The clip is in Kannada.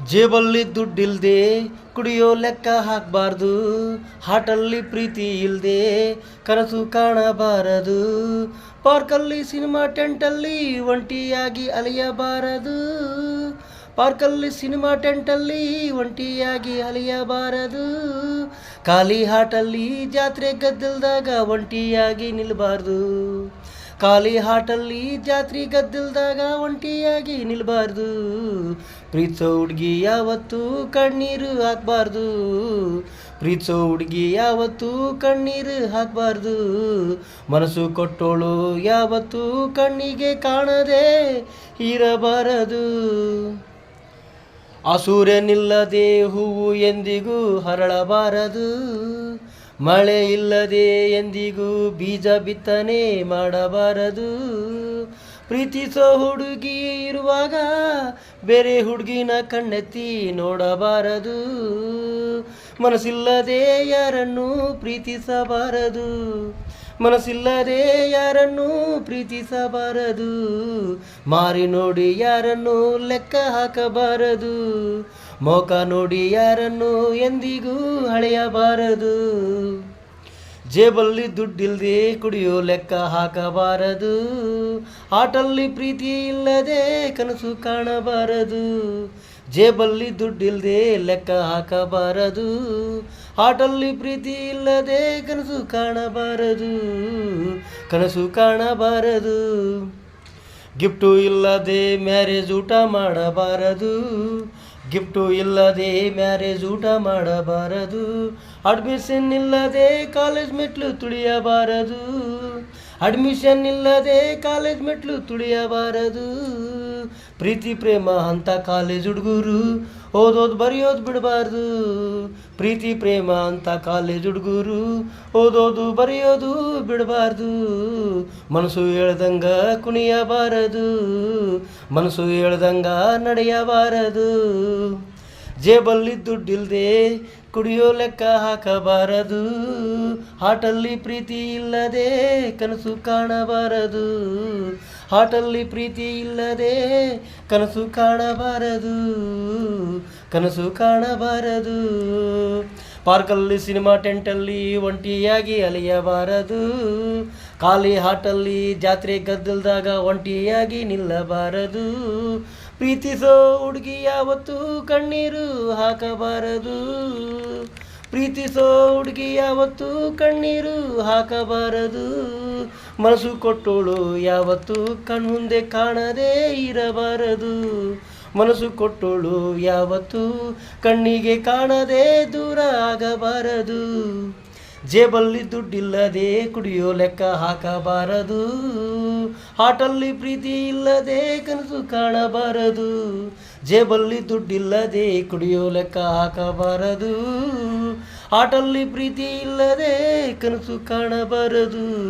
ಜೇಬಲ್ಲಿ ದುಡ್ಡಿಲ್ದೆ ಕುಡಿಯೋ ಲೆಕ್ಕ ಹಾಕಬಾರ್ದು. ಹಾಟಲ್ಲಿ ಪ್ರೀತಿ ಇಲ್ದೆ ಕನಸು ಕಾಣಬಾರದು. ಪಾರ್ಕಲ್ಲಿ ಸಿನಿಮಾ ಟೆಂಟಲ್ಲಿ ಒಂಟಿಯಾಗಿ ಅಲಿಯಬಾರದು. ಪಾರ್ಕಲ್ಲಿ ಸಿನಿಮಾ ಟೆಂಟಲ್ಲಿ ಒಂಟಿಯಾಗಿ ಅಲಿಯಬಾರದು. ಖಾಲಿ ಹಾಟಲ್ಲಿ ಜಾತ್ರೆ ಗದ್ದಲ್ದಾಗ ಒಂಟಿಯಾಗಿ ನಿಲ್ಬಾರ್ದು. ಖಾಲಿ ಹಾಟಲ್ಲಿ ಜಾತ್ರೆ ಗದ್ದಲ್ದಾಗ ಒಂಟಿಯಾಗಿ ನಿಲ್ಬಾರ್ದು. ಪ್ರೀತಿಸೋ ಹುಡುಗಿ ಯಾವತ್ತೂ ಕಣ್ಣೀರು ಹಾಕ್ಬಾರ್ದು. ಪ್ರೀತಿಸೋ ಹುಡುಗಿ ಯಾವತ್ತೂ ಕಣ್ಣೀರು ಹಾಕ್ಬಾರ್ದು. ಮನಸ್ಸು ಕೊಟ್ಟೋಳು ಯಾವತ್ತೂ ಕಣ್ಣಿಗೆ ಕಾಣದೆ ಇರಬಾರದು. ಆ ಸೂರ್ಯನಿಲ್ಲದೆ ಹೂವು ಎಂದಿಗೂ ಹರಳಬಾರದು. ಮಳೆ ಇಲ್ಲದೆ ಎಂದಿಗೂ ಬೀಜ ಬಿತ್ತನೆ ಮಾಡಬಾರದು. ಪ್ರೀತಿಸೋ ಹುಡುಗಿ ಇರುವಾಗ ಬೇರೆ ಹುಡುಗಿನ ಕಣ್ಣೆತ್ತಿ ನೋಡಬಾರದು. ಮನಸ್ಸಿಲ್ಲದೆ ಯಾರನ್ನು ಪ್ರೀತಿಸಬಾರದು. ಮನಸ್ಸಿಲ್ಲದೆ ಯಾರನ್ನು ಪ್ರೀತಿಸಬಾರದು. ಮಾರಿ ನೋಡಿ ಯಾರನ್ನು ಲೆಕ್ಕ ಹಾಕಬಾರದು. ಮೋಕ ನೋಡಿ ಯಾರನ್ನು ಎಂದಿಗೂ ಹಳೆಯಬಾರದು. ಜೇಬಲ್ಲಿ ದುಡ್ಡಿಲ್ದೆ ಕುಡಿಯೋ ಲೆಕ್ಕ ಹಾಕಬಾರದು. ಆಟಲ್ಲಿ ಪ್ರೀತಿ ಇಲ್ಲದೆ ಕನಸು ಕಾಣಬಾರದು. ಜೇಬಲ್ಲಿ ದುಡ್ಡಿಲ್ದೆ ಲೆಕ್ಕ ಹಾಕಬಾರದು. ಆಟಲ್ಲಿ ಪ್ರೀತಿ ಇಲ್ಲದೆ ಕನಸು ಕಾಣಬಾರದು. ಕನಸು ಕಾಣಬಾರದು. ಗಿಫ್ಟು ಇಲ್ಲದೆ ಮ್ಯಾರೇಜ್ ಊಟ ಮಾಡಬಾರದು. ಗಿಫ್ಟು ಇಲ್ಲದೆ ಮ್ಯಾರೇಜ್ ಊಟ ಮಾಡಬಾರದು. ಅಡ್ಮಿಷನ್ ಇಲ್ಲದೆ ಕಾಲೇಜ್ ಮೆಟ್ಲು ತುಳಿಯಬಾರದು. ಅಡ್ಮಿಷನ್ ಇಲ್ಲದೆ ಕಾಲೇಜ್ ಮೆಟ್ಲು ತುಳಿಯಬಾರದು. ಪ್ರೀತಿ ಪ್ರೇಮ ಅಂತ ಕಾಲೇಜ್ ಹುಡುಗರು ಓದೋದು ಬರೆಯೋದು ಬಿಡಬಾರ್ದು. ಪ್ರೀತಿ ಪ್ರೇಮ ಅಂತ ಕಾಲೇಜ್ ಹುಡುಗರು ಓದೋದು ಬರೆಯೋದು ಬಿಡಬಾರ್ದು. ಮನಸ್ಸು ಹೇಳ್ದಂಗ ಕುಣಿಯಬಾರದು. ಮನಸ್ಸು ಹೇಳ್ದಂಗ ನಡೆಯಬಾರದು. ಜೇಬಲ್ಲಿ ದುಡ್ಡಿಲ್ದೆ ಕುಡಿಯೋ ಲೆಕ್ಕ ಹಾಕಬಾರದು. ಹಾಟಲ್ಲಿ ಪ್ರೀತಿ ಇಲ್ಲದೆ ಕನಸು ಕಾಣಬಾರದು. ಹಾಟಲ್ಲಿ ಪ್ರೀತಿ ಇಲ್ಲದೆ ಕನಸು ಕಾಣಬಾರದು. ಕನಸು ಕಾಣಬಾರದು. ಪಾರ್ಕಲ್ಲಿ ಸಿನಿಮಾ ಟೆಂಟಲ್ಲಿ ಒಂಟಿಯಾಗಿ ಅಲಿಯಬಾರದು. ಖಾಲಿ ಹಾಟಲ್ಲಿ ಜಾತ್ರೆ ಗದ್ದಲ್ದಾಗ ಒಂಟಿಯಾಗಿ ನಿಲ್ಲಬಾರದು. ಪ್ರೀತಿಸೋ ಹುಡುಗಿ ಯಾವತ್ತೂ ಕಣ್ಣೀರು ಹಾಕಬಾರದು. ಪ್ರೀತಿಸೋ ಹುಡುಗಿ ಯಾವತ್ತೂ ಕಣ್ಣೀರು ಹಾಕಬಾರದು. ಮನಸ್ಸು ಕೊಟ್ಟೋಳು ಯಾವತ್ತೂ ಕಣ್ಮುಂದೆ ಕಾಣದೇ ಇರಬಾರದು. ಮನಸ್ಸು ಕೊಟ್ಟೋಳು ಯಾವತ್ತೂ ಕಣ್ಣಿಗೆ ಕಾಣದೆ ದೂರ ಆಗಬಾರದು. ಜೇಬಲ್ಲಿ ದುಡ್ಡಿಲ್ಲದೆ ಕುಡಿಯೋ ಲೆಕ್ಕ ಹಾಕಬಾರದು. ಹಾಟಲ್ಲಿ ಪ್ರೀತಿ ಇಲ್ಲದೆ ಕನಸು ಕಾಣಬಾರದು. ಜೇಬಲ್ಲಿ ದುಡ್ಡಿಲ್ಲದೆ ಕುಡಿಯೋ ಲೆಕ್ಕ ಹಾಕಬಾರದು. ಹಾಟಲ್ಲಿ ಪ್ರೀತಿ ಇಲ್ಲದೆ ಕನಸು ಕಾಣಬಾರದು.